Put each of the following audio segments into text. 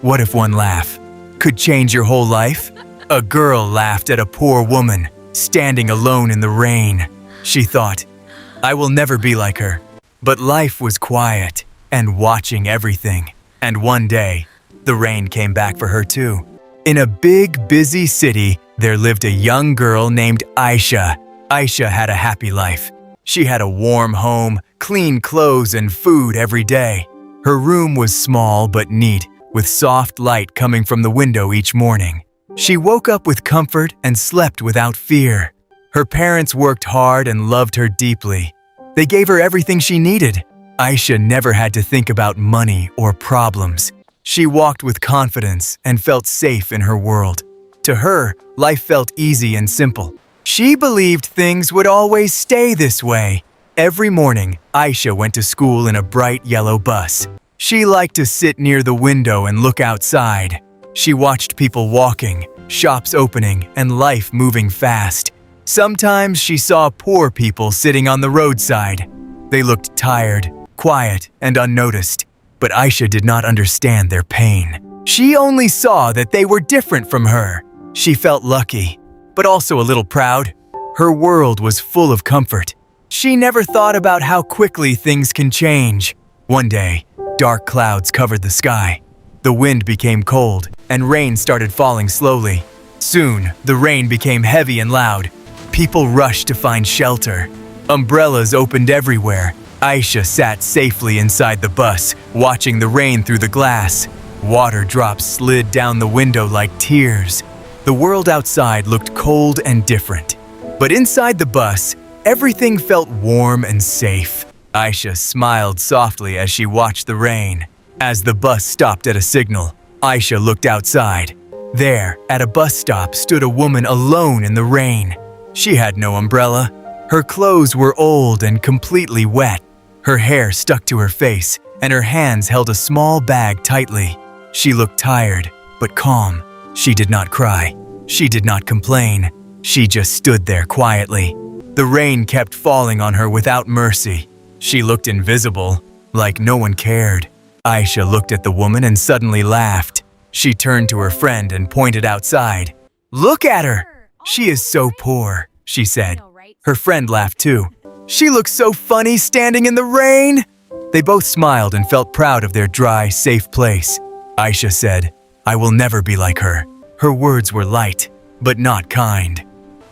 What if one laugh could change your whole life? A girl laughed at a poor woman standing alone in the rain. She thought, I will never be like her. But life was quiet and watching everything. And one day, the rain came back for her too. In a big, busy city, there lived a young girl named Aisha. Aisha had a happy life. She had a warm home, clean clothes, and food every day. Her room was small but neat, with soft light coming from the window each morning. She woke up with comfort and slept without fear. Her parents worked hard and loved her deeply. They gave her everything she needed. Aisha never had to think about money or problems. She walked with confidence and felt safe in her world. To her, life felt easy and simple. She believed things would always stay this way. Every morning, Aisha went to school in a bright yellow bus. She liked to sit near the window and look outside. She watched people walking, shops opening, and life moving fast. Sometimes she saw poor people sitting on the roadside. They looked tired, quiet, and unnoticed. But Aisha did not understand their pain. She only saw that they were different from her. She felt lucky, but also a little proud. Her world was full of comfort. She never thought about how quickly things can change. One day, dark clouds covered the sky. The wind became cold, and rain started falling slowly. Soon, the rain became heavy and loud. People rushed to find shelter. Umbrellas opened everywhere. Aisha sat safely inside the bus, watching the rain through the glass. Water drops slid down the window like tears. The world outside looked cold and different. But inside the bus, everything felt warm and safe. Aisha smiled softly as she watched the rain. As the bus stopped at a signal, Aisha looked outside. There, at a bus stop, stood a woman alone in the rain. She had no umbrella. Her clothes were old and completely wet. Her hair stuck to her face, and her hands held a small bag tightly. She looked tired, but calm. She did not cry. She did not complain. She just stood there quietly. The rain kept falling on her without mercy. She looked invisible, like no one cared. Aisha looked at the woman and suddenly laughed. She turned to her friend and pointed outside. "Look at her! She is so poor," she said. Her friend laughed too. "She looks so funny standing in the rain." They both smiled and felt proud of their dry, safe place. Aisha said, "I will never be like her." Her words were light, but not kind.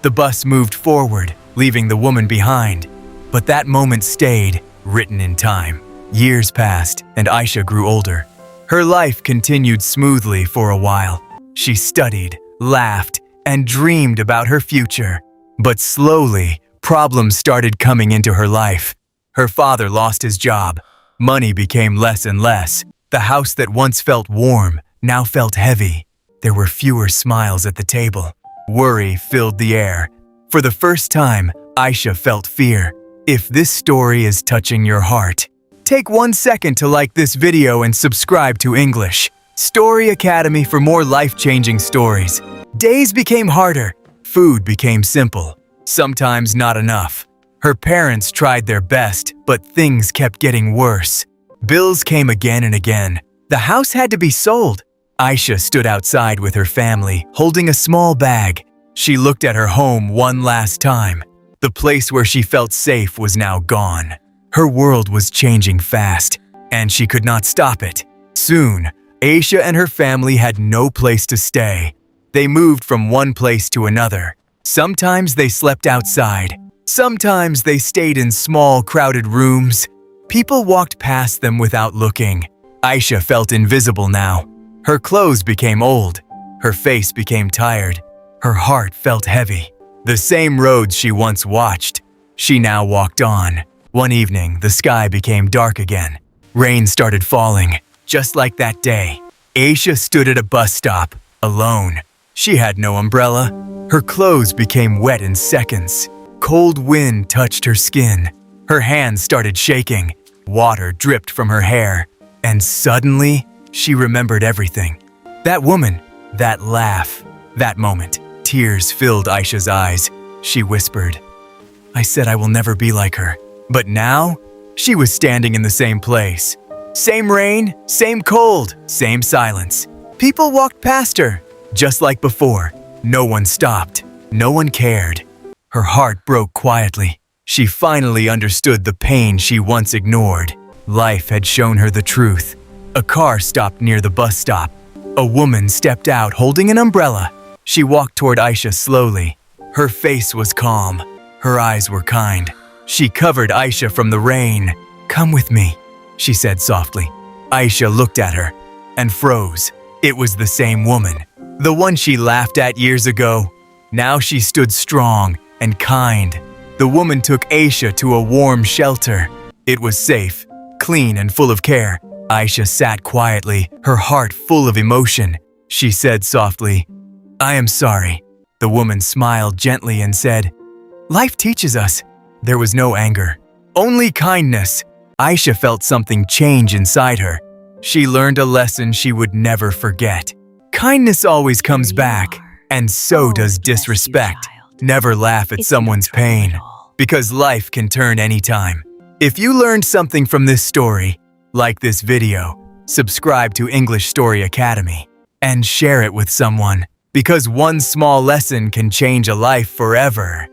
The bus moved forward, leaving the woman behind. But that moment stayed, written in time. Years passed, and Aisha grew older. Her life continued smoothly for a while. She studied, laughed, and dreamed about her future. But slowly, problems started coming into her life. Her father lost his job. Money became less and less. The house that once felt warm now felt heavy. There were fewer smiles at the table. Worry filled the air. For the first time, Aisha felt fear. If this story is touching your heart, take 1 second to like this video and subscribe to English Story Academy for more life-changing stories. Days became harder. Food became simple. Sometimes not enough. Her parents tried their best, but things kept getting worse. Bills came again and again. The house had to be sold. Aisha stood outside with her family, holding a small bag. She looked at her home one last time. The place where she felt safe was now gone. Her world was changing fast, and she could not stop it. Soon, Aisha and her family had no place to stay. They moved from one place to another. Sometimes they slept outside. Sometimes they stayed in small, crowded rooms. People walked past them without looking. Aisha felt invisible now. Her clothes became old. Her face became tired. Her heart felt heavy. The same roads she once watched, she now walked on. One evening, the sky became dark again. Rain started falling, just like that day. Aisha stood at a bus stop, alone. She had no umbrella. Her clothes became wet in seconds. Cold wind touched her skin. Her hands started shaking. Water dripped from her hair. And suddenly, she remembered everything. That woman, that laugh, that moment. Tears filled Aisha's eyes. She whispered, "I said I will never be like her." But now, she was standing in the same place. Same rain, same cold, same silence. People walked past her, just like before. No one stopped. No one cared. Her heart broke quietly. She finally understood the pain she once ignored. Life had shown her the truth. A car stopped near the bus stop. A woman stepped out holding an umbrella. She walked toward Aisha slowly. Her face was calm. Her eyes were kind. She covered Aisha from the rain. "Come with me," she said softly. Aisha looked at her and froze. It was the same woman, the one she laughed at years ago. Now she stood strong and kind. The woman took Aisha to a warm shelter. It was safe, clean, and full of care. Aisha sat quietly, her heart full of emotion. She said softly, "I am sorry." The woman smiled gently and said, "Life teaches us." There was no anger, only kindness. Aisha felt something change inside her. She learned a lesson she would never forget. Kindness always comes back, and so does disrespect. Never laugh at someone's pain, because life can turn anytime. If you learned something from this story, like this video, subscribe to English Story Academy, and share it with someone, because one small lesson can change a life forever.